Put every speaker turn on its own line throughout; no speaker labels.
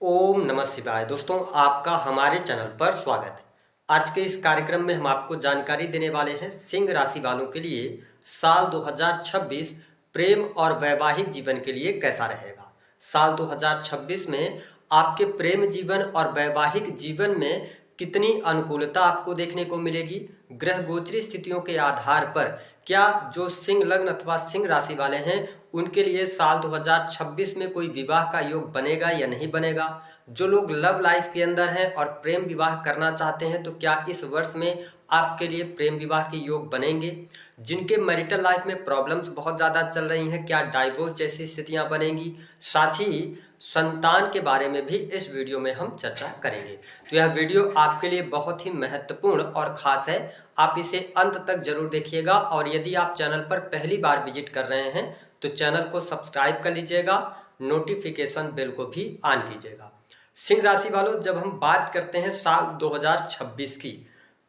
ओम नमः शिवाय। दोस्तों, आपका हमारे चैनल पर स्वागत है। आज के इस कार्यक्रम में हम आपको जानकारी देने वाले हैं सिंह राशि वालों के लिए साल 2026 प्रेम और वैवाहिक जीवन के लिए कैसा रहेगा। साल 2026 में आपके प्रेम जीवन और वैवाहिक जीवन में कितनी अनुकूलता आपको देखने को मिलेगी। ग्रह गोचरी स्थितियों के आधार पर क्या जो सिंह लग्न अथवा सिंह राशि वाले हैं उनके लिए साल 2026 में कोई विवाह का योग बनेगा या नहीं बनेगा। जो लोग लव लाइफ के अंदर हैं और प्रेम विवाह करना चाहते हैं तो क्या इस वर्ष में आपके लिए प्रेम विवाह के योग बनेंगे। जिनके मैरिटल लाइफ में प्रॉब्लम्स बहुत ज़्यादा चल रही हैं, क्या डाइवोर्स जैसी स्थितियां बनेंगी। साथ ही संतान के बारे में भी इस वीडियो में हम चर्चा करेंगे। तो यह वीडियो आपके लिए बहुत ही महत्वपूर्ण और ख़ास है। आप इसे अंत तक जरूर देखिएगा और यदि आप चैनल पर पहली बार विजिट कर रहे हैं तो चैनल को सब्सक्राइब कर लीजिएगा, नोटिफिकेशन बेल को भी ऑन कीजिएगा। सिंह राशि वालों, जब हम बात करते हैं साल 2026 की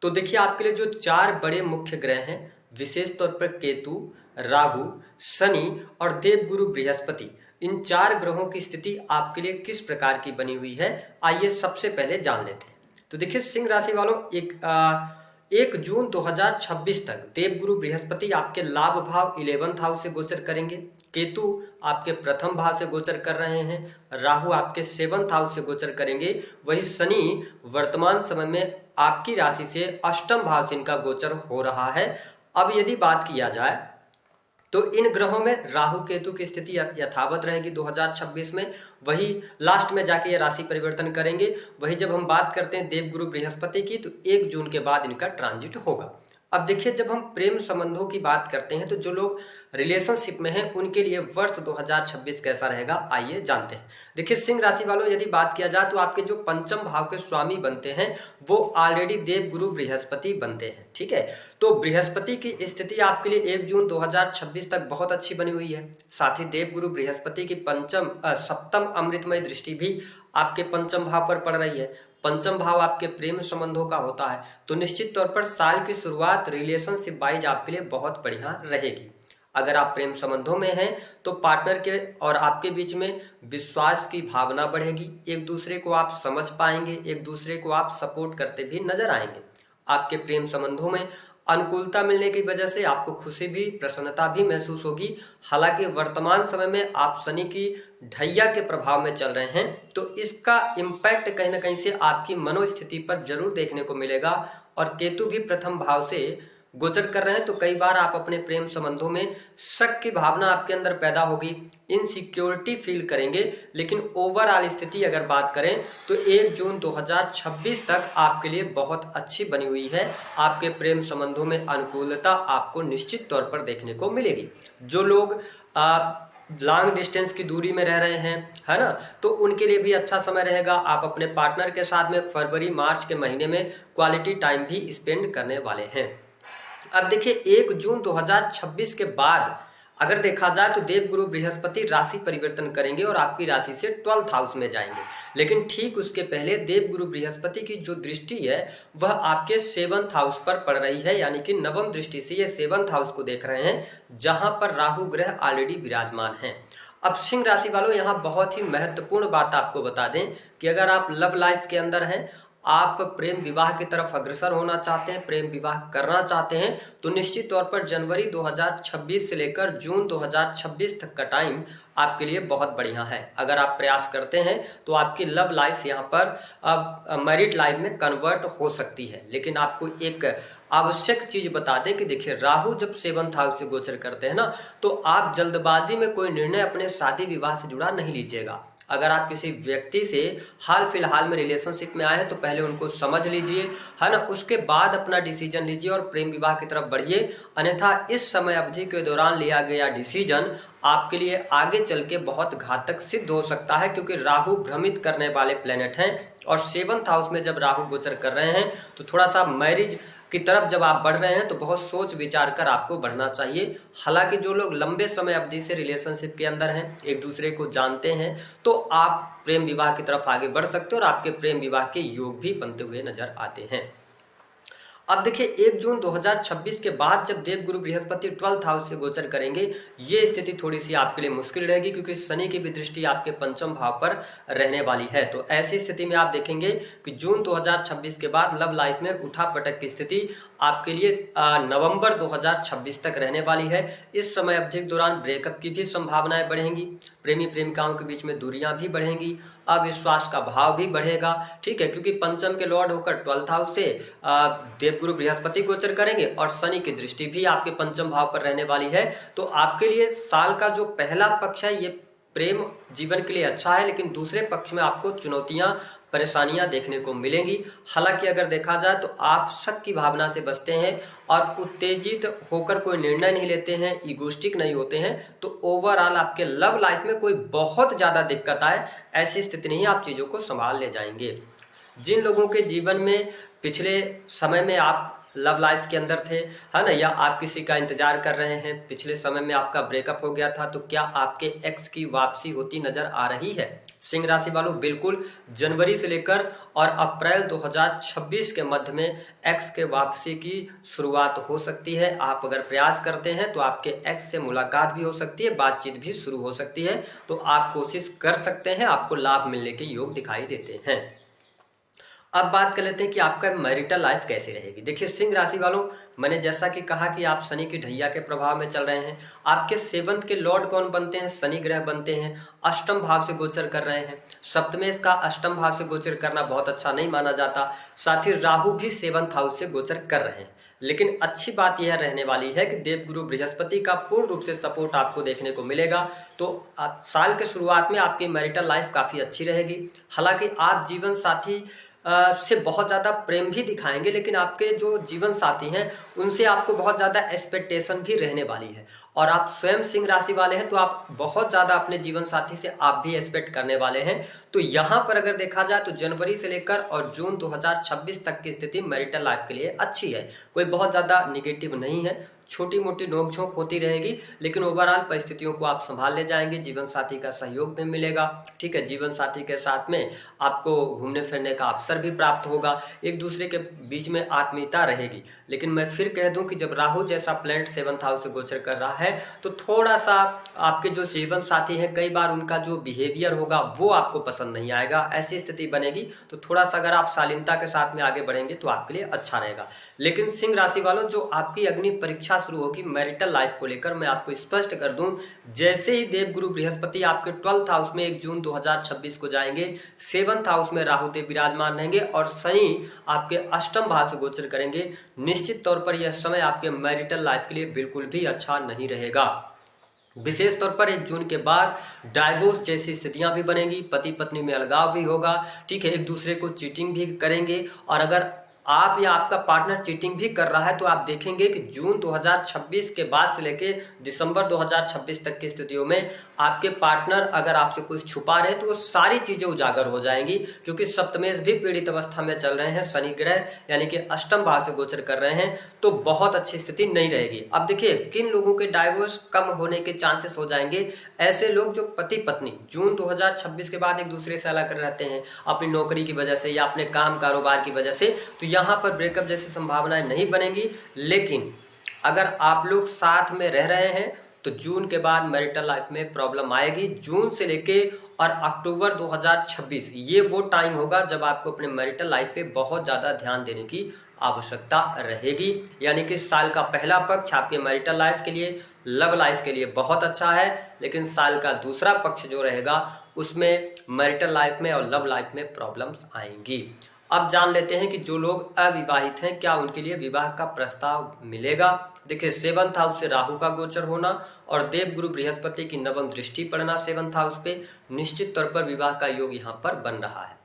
तो देखिए आपके लिए जो चार बड़े मुख्य ग्रह हैं, विशेष तौर पर केतु, राहु, शनि और देवगुरु बृहस्पति, इन चार ग्रहों की स्थिति आपके लिए किस प्रकार की बनी हुई है, आइए सबसे पहले जान लेते हैं। तो देखिए सिंह राशि वालों, 1 जून 2026 तक देवगुरु बृहस्पति आपके लाभ भाव 11th हाउस से गोचर करेंगे। केतु आपके प्रथम भाव से गोचर कर रहे हैं। राहु आपके 7th हाउस से गोचर करेंगे। वही शनि वर्तमान समय में आपकी राशि से अष्टम भाव से इनका गोचर हो रहा है। अब यदि बात किया जाए तो इन ग्रहों में राहु केतु की स्थिति यथावत रहेगी 2026 में। वही लास्ट में जाके ये राशि परिवर्तन करेंगे। वही जब हम बात करते हैं देवगुरु बृहस्पति की तो 1 जून के बाद इनका ट्रांजिट होगा। अब देखिए जब हम प्रेम संबंधों की बात करते हैं तो जो लोग रिलेशनशिप में हैं उनके लिए वर्ष 2026 कैसा रहेगा, आइए जानते हैं। देखिए सिंह राशि वालों, यदि बात किया जाए तो आपके जो पंचम भाव के स्वामी बनते हैं वो ऑलरेडी देवगुरु बृहस्पति बनते हैं। ठीक है, तो बृहस्पति की स्थिति आपके लिए 1 जून 2026 तक बहुत अच्छी बनी हुई है। साथ ही देवगुरु बृहस्पति की सप्तम अमृतमय दृष्टि भी आपके पंचम भाव पर पड़ रही है। पंचम भाव आपके प्रेम संबंधों का होता है, तो निश्चित तौर पर साल की शुरुआत रिलेशनशिप वाइज आपके लिए बहुत बढ़िया रहेगी। अगर आप प्रेम संबंधों में हैं तो पार्टनर के और आपके बीच में विश्वास की भावना बढ़ेगी। एक दूसरे को आप समझ पाएंगे, एक दूसरे को आप सपोर्ट करते भी नजर आएंगे। आपके प्रेम संबंधों में अनुकूलता मिलने की वजह से आपको खुशी भी, प्रसन्नता भी महसूस होगी। हालांकि वर्तमान समय में आप शनि की ढैया के प्रभाव में चल रहे हैं तो इसका इम्पैक्ट कहीं ना कहीं से आपकी मनोस्थिति पर जरूर देखने को मिलेगा। और केतु भी प्रथम भाव से गोचर कर रहे हैं तो कई बार आप अपने प्रेम संबंधों में शक की भावना आपके अंदर पैदा होगी, इनसिक्योरिटी फील करेंगे। लेकिन ओवरऑल स्थिति अगर बात करें तो 1 जून 2026 तक आपके लिए बहुत अच्छी बनी हुई है। आपके प्रेम संबंधों में अनुकूलता आपको निश्चित तौर पर देखने को मिलेगी। जो लोग लॉन्ग डिस्टेंस की दूरी में रह रहे हैं, है ना, तो उनके लिए भी अच्छा समय रहेगा। आप अपने पार्टनर के साथ में फरवरी मार्च के महीने में क्वालिटी टाइम भी स्पेंड करने वाले हैं। अब देखिए 1 जून 2026 के बाद अगर देखा जाए तो देवगुरु बृहस्पति राशि परिवर्तन करेंगे और आपकी राशि से 12th हाउस में जाएंगे। लेकिन ठीक उसके पहले देवगुरु बृहस्पति की जो दृष्टि है वह आपके 7th हाउस पर पड़ रही है, यानी कि नवम दृष्टि से ये 7th हाउस को देख रहे हैं जहां पर राहु ग्रह ऑलरेडी विराजमान है। अब सिंह राशि वालों, यहाँ बहुत ही महत्वपूर्ण बात आपको बता दें कि अगर आप लव लाइफ के अंदर हैं, आप प्रेम विवाह की तरफ अग्रसर होना चाहते हैं, प्रेम विवाह करना चाहते हैं तो निश्चित तौर पर जनवरी 2026 से लेकर जून 2026 तक का टाइम आपके लिए बहुत बढ़िया है। अगर आप प्रयास करते हैं तो आपकी लव लाइफ यहाँ पर अब मैरिड लाइफ में कन्वर्ट हो सकती है। लेकिन आपको एक आवश्यक चीज बता दें कि देखिए राहु जब 7th हाउस से गोचर करते हैं ना तो आप जल्दबाजी में कोई निर्णय अपने शादी विवाह से जुड़ा नहीं लीजिएगा। अगर आप किसी व्यक्ति से हाल फिलहाल में रिलेशनशिप में आए हैं तो पहले उनको समझ लीजिए, है ना, उसके बाद अपना डिसीजन लीजिए और प्रेम विवाह की तरफ बढ़िए। अन्यथा इस समय अवधि के दौरान लिया गया डिसीजन आपके लिए आगे चल के बहुत घातक सिद्ध हो सकता है, क्योंकि राहु भ्रमित करने वाले प्लेनेट हैं और 7th हाउस में जब राहु गोचर कर रहे हैं तो थोड़ा सा मैरिज की तरफ जब आप बढ़ रहे हैं तो बहुत सोच विचार कर आपको बढ़ना चाहिए। हालांकि जो लोग लंबे समय अवधि से रिलेशनशिप के अंदर हैं, एक दूसरे को जानते हैं, तो आप प्रेम विवाह की तरफ आगे बढ़ सकते हो और आपके प्रेम विवाह के योग भी बनते हुए नजर आते हैं। अब देखिए 1 जून 2026 के बाद जब देवगुरु बृहस्पति 12th हाउस से गोचर करेंगे, ये स्थिति थोड़ी सी आपके लिए मुश्किल रहेगी क्योंकि शनि की भी दृष्टि आपके पंचम भाव पर रहने वाली है। तो ऐसी स्थिति में आप देखेंगे कि जून 2026 के बाद लव लाइफ में उठापटक की स्थिति आपके लिए नवंबर 2026 तक रहने वाली है। इस समय अवधि के दौरान ब्रेकअप की भी संभावनाएं बढ़ेंगी, प्रेमी प्रेमिकाओं के बीच में दूरियां भी बढ़ेंगी, अविश्वास का भाव भी बढ़ेगा। ठीक है, क्योंकि पंचम के लॉर्ड होकर 12th हाउस से देवगुरु बृहस्पति गोचर करेंगे और शनि की दृष्टि भी आपके पंचम भाव पर रहने वाली है। तो आपके लिए साल का जो पहला पक्ष है ये प्रेम जीवन के लिए अच्छा है, लेकिन दूसरे पक्ष में आपको चुनौतियां परेशानियां देखने को मिलेंगी। हालांकि अगर देखा जाए तो आप शक की भावना से बचते हैं और उत्तेजित होकर कोई निर्णय नहीं लेते हैं, ईगोइस्टिक नहीं होते हैं। तो ओवरऑल आपके लव लाइफ में कोई बहुत ज़्यादा दिक्कत आए ऐसी स्थिति नहीं, आप चीज़ों को संभाल ले जाएंगे। जिन लोगों के जीवन में पिछले समय में आप लव लाइफ के अंदर थे, है ना, या आप किसी का इंतजार कर रहे हैं, पिछले समय में आपका ब्रेकअप हो गया था, तो क्या आपके एक्स की वापसी होती नजर आ रही है? सिंह राशि वालों, बिल्कुल जनवरी से लेकर और अप्रैल 2026 के मध्य में एक्स के वापसी की शुरुआत हो सकती है। आप अगर प्रयास करते हैं तो आपके एक्स से मुलाकात भी हो सकती है, बातचीत भी शुरू हो सकती है। तो आप कोशिश कर सकते हैं, आपको लाभ मिलने के योग दिखाई देते हैं। अब बात कर लेते हैं कि आपका मैरिटल लाइफ कैसे रहेगी। देखिए सिंह राशि वालों, मैंने जैसा कि कहा कि आप शनि की ढैया के प्रभाव में चल रहे हैं। आपके 7th के लॉर्ड कौन बनते हैं? शनि ग्रह बनते हैं, अष्टम भाव से गोचर कर रहे हैं। सप्तमेश का अष्टम भाव से गोचर करना बहुत अच्छा नहीं माना जाता। साथ ही राहु भी 7th हाउस से गोचर कर रहे हैं। लेकिन अच्छी बात यह रहने वाली है कि देवगुरु बृहस्पति का पूर्ण रूप से सपोर्ट आपको देखने को मिलेगा। तो साल के शुरुआत में आपकी मैरिटल लाइफ काफ़ी अच्छी रहेगी। हालांकि आप जीवन साथी से बहुत ज़्यादा प्रेम भी दिखाएंगे, लेकिन आपके जो जीवन साथी हैं उनसे आपको बहुत ज़्यादा एक्सपेक्टेशन भी रहने वाली है। और आप स्वयं सिंह राशि वाले हैं तो आप बहुत ज़्यादा अपने जीवन साथी से आप भी एक्सपेक्ट करने वाले हैं। तो यहाँ पर अगर देखा जाए तो जनवरी से लेकर और जून 2026 तक की स्थिति मैरिटल लाइफ के लिए अच्छी है, कोई बहुत ज़्यादा निगेटिव नहीं है। छोटी मोटी नोकझोंक होती रहेगी, लेकिन ओवरऑल परिस्थितियों को आप संभाल ले जाएंगे। जीवन साथी का सहयोग भी मिलेगा। ठीक है, जीवन साथी के साथ में आपको घूमने फिरने का अवसर भी प्राप्त होगा, एक दूसरे के बीच में आत्मीयता रहेगी। लेकिन मैं फिर कह दूं कि जब राहु जैसा प्लैनेट 7th हाउस से गोचर कर रहा है तो थोड़ा सा आपके जो जीवन साथी हैं कई बार उनका जो बिहेवियर होगा वो आपको पसंद नहीं आएगा। ऐसी स्थिति बनेगी तो थोड़ा सा अगर आप शालीनता के साथ में आगे बढ़ेंगे तो आपके लिए अच्छा रहेगा। लेकिन सिंह राशि वालों, जो आपकी अग्नि परीक्षा शुरू होगी मैरिटल लाइफ को लेकर, मैं आपको स्पष्ट कर दूं, जैसे ही देवगुरु बृहस्पति आपके 12th हाउस में 1 जून 2026 को जाएंगे, 7th हाउस में राहु देव विराजमान रहेंगे और शनि आपके अष्टम भाव से गोचर करेंगे, निश्चित तौर पर यह समय आपके मैरिटल लाइफ के लिए बिल्कुल भी अच्छा नहीं रहेगा। विशेष तौर पर 1 जून के बाद डाइवोर्स जैसी स्थितियां भी बनेंगी, पति पत्नी में अलगाव भी होगा। ठीक है, एक दूसरे को चीटिंग भी करेंगे। और अगर आप या आपका पार्टनर चीटिंग भी कर रहा है तो आप देखेंगे कि जून 2026 के बाद से लेके दिसंबर 2026 तक की स्थितियों में आपके पार्टनर अगर आपसे कुछ छुपा रहे हैं तो वो सारी चीजें उजागर हो जाएंगी, क्योंकि सप्तमेश भी पीड़ित अवस्था में चल रहे हैं, शनि ग्रह यानी कि अष्टम भाव से गोचर कर रहे हैं, तो बहुत अच्छी स्थिति नहीं रहेगी। अब देखिए किन लोगों के डाइवोर्स कम होने के चांसेस हो जाएंगे? ऐसे लोग जो पति पत्नी जून 2026 के बाद एक दूसरे से अलग रहते हैं अपनी नौकरी की वजह से या अपने काम कारोबार की वजह से, तो यहाँ पर ब्रेकअप जैसी संभावनाएं नहीं बनेंगी। लेकिन अगर आप लोग साथ में रह रहे हैं तो जून के बाद मैरिटल लाइफ में प्रॉब्लम आएगी। जून से लेके और अक्टूबर 2026 ये वो टाइम होगा जब आपको अपने मैरिटल लाइफ पे बहुत ज़्यादा ध्यान देने की आवश्यकता रहेगी। यानी कि साल का पहला पक्ष आपके मैरिटल लाइफ के लिए, लव लाइफ के लिए बहुत अच्छा है, लेकिन साल का दूसरा पक्ष जो रहेगा उसमें मैरिटल लाइफ में और लव लाइफ में प्रॉब्लम्स आएंगी। अब जान लेते हैं कि जो लोग अविवाहित हैं क्या उनके लिए विवाह का प्रस्ताव मिलेगा। देखिए 7th हाउस से राहु का गोचर होना और देवगुरु बृहस्पति की नवम दृष्टि पड़ना 7th हाउस पे, निश्चित तौर पर विवाह का योग यहाँ पर बन रहा है।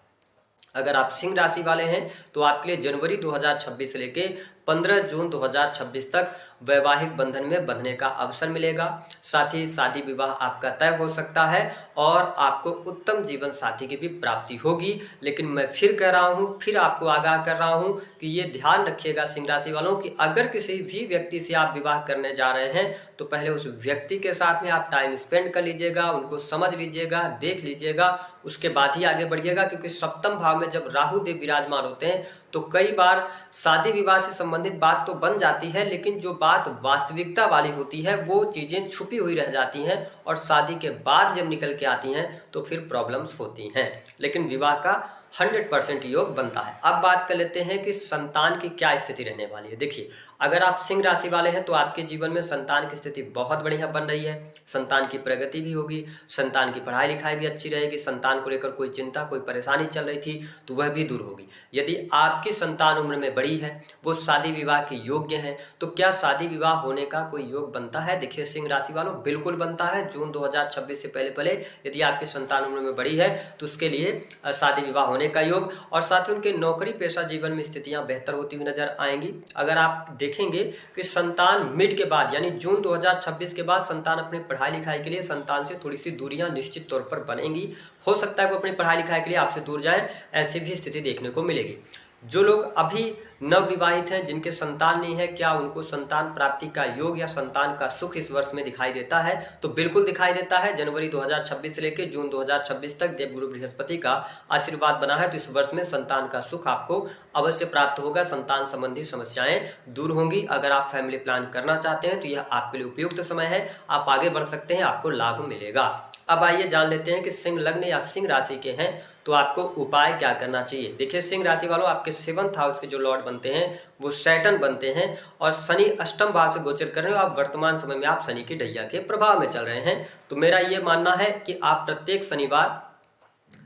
अगर आप सिंह राशि वाले हैं तो आपके लिए जनवरी 2026 से लेके 15 जून 2026 तक वैवाहिक बंधन में बंधने का अवसर मिलेगा। साथ ही शादी विवाह आपका तय हो सकता है और आपको उत्तम जीवन साथी की भी प्राप्ति होगी। लेकिन मैं फिर कह रहा हूँ, फिर आपको आगाह कर रहा हूँ कि ये ध्यान रखिएगा सिंह राशि वालों कि अगर किसी भी व्यक्ति से आप विवाह करने जा रहे हैं तो पहले उस व्यक्ति के साथ में आप टाइम स्पेंड कर लीजिएगा, उनको समझ लीजिएगा, देख लीजिएगा, उसके बाद ही आगे बढ़िएगा। क्योंकि सप्तम भाव में जब राहु देव विराजमान होते हैं तो कई बार शादी विवाह से संबंधित बात तो बन जाती है, लेकिन जो बात वास्तविकता वाली होती है वो चीज़ें छुपी हुई रह जाती हैं और शादी के बाद जब निकल के आती हैं तो फिर प्रॉब्लम्स होती हैं। लेकिन विवाह का 100% योग बनता है। अब बात कर लेते हैं कि संतान की क्या स्थिति रहने वाली है। देखिए, अगर आप सिंह राशि वाले हैं तो आपके जीवन में संतान की स्थिति बहुत बढ़िया बन रही है। संतान की प्रगति भी होगी, संतान की पढ़ाई लिखाई भी अच्छी रहेगी, संतान को लेकर कोई चिंता कोई परेशानी चल रही थी तो वह भी दूर होगी। यदि आपकी संतान उम्र में बड़ी है, वो शादी विवाह के योग्य है, तो क्या शादी विवाह होने का कोई योग बनता है? देखिए सिंह राशि वालों, बिल्कुल बनता है। जून 2026 से पहले पहले यदि आपकी संतान उम्र में बड़ी है तो उसके लिए शादी विवाह होने का योग, और साथ ही उनके नौकरी पेशा जीवन में स्थितियां बेहतर होती हुई नजर आएंगी। अगर आप देखेंगे कि संतान मिड के बाद यानी जून 2026 के बाद संतान अपनी पढ़ाई लिखाई के लिए संतान से थोड़ी सी दूरियां निश्चित तौर पर बनेंगी। हो सकता है वो अपनी पढ़ाई लिखाई के लिए आपसे दूर जाएं, ऐसी भी स्थिति देखने को मिलेगी। जो लोग अभी नवविवाहित हैं, जिनके संतान नहीं है, क्या उनको संतान प्राप्ति का योग या संतान का सुख इस वर्ष में दिखाई देता है? तो बिल्कुल दिखाई देता है। जनवरी 2026 से लेकर जून 2026 तक देवगुरु बृहस्पति का आशीर्वाद बना है, तो इस वर्ष में संतान का सुख आपको अवश्य प्राप्त होगा। संतान संबंधी समस्याएं दूर होंगी। अगर आप फैमिली प्लान करना चाहते हैं तो यह आपके लिए उपयुक्त समय है, आप आगे बढ़ सकते हैं, आपको लाभ मिलेगा। अब आइए जान लेते हैं कि सिंह लग्न या सिंह राशि के हैं तो आपको उपाय क्या करना चाहिए। देखिए सिंह राशि वालों, आपके 7th हाउस के जो लॉर्ड बनते हैं वो सैटर्न बनते हैं और शनि अष्टम भाव से गोचर कर रहे हो। आप वर्तमान समय में आप शनि की ढैया के प्रभाव में चल रहे हैं। तो मेरा ये मानना है कि आप प्रत्येक शनिवार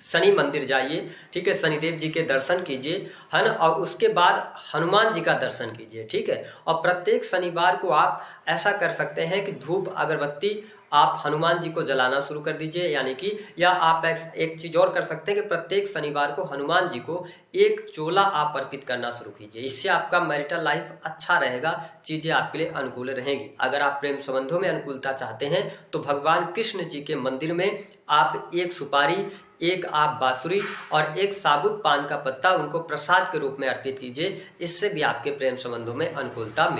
शनि मंदिर जाइए, ठीक है, शनिदेव जी के दर्शन कीजिए, है ना, और उसके बाद हनुमान जी का दर्शन कीजिए, ठीक है। और प्रत्येक शनिवार को आप ऐसा कर सकते हैं कि धूप अगरबत्ती आप हनुमान जी को जलाना शुरू कर दीजिए, यानी कि या आप एक चीज़ और कर सकते हैं कि प्रत्येक शनिवार को हनुमान जी को एक चोला आप अर्पित करना शुरू कीजिए। इससे आपका मैरिटल लाइफ अच्छा रहेगा, चीज़ें आपके लिए अनुकूल रहेंगी। अगर आप प्रेम संबंधों में अनुकूलता चाहते हैं तो भगवान कृष्ण जी के मंदिर में आप एक सुपारी, एक आप बांसुरी और एक साबुत पान का पत्ता उनको प्रसाद के रूप में अर्पित कीजिए। इससे भी आपके प्रेम संबंधों में अनुकूलता मिले।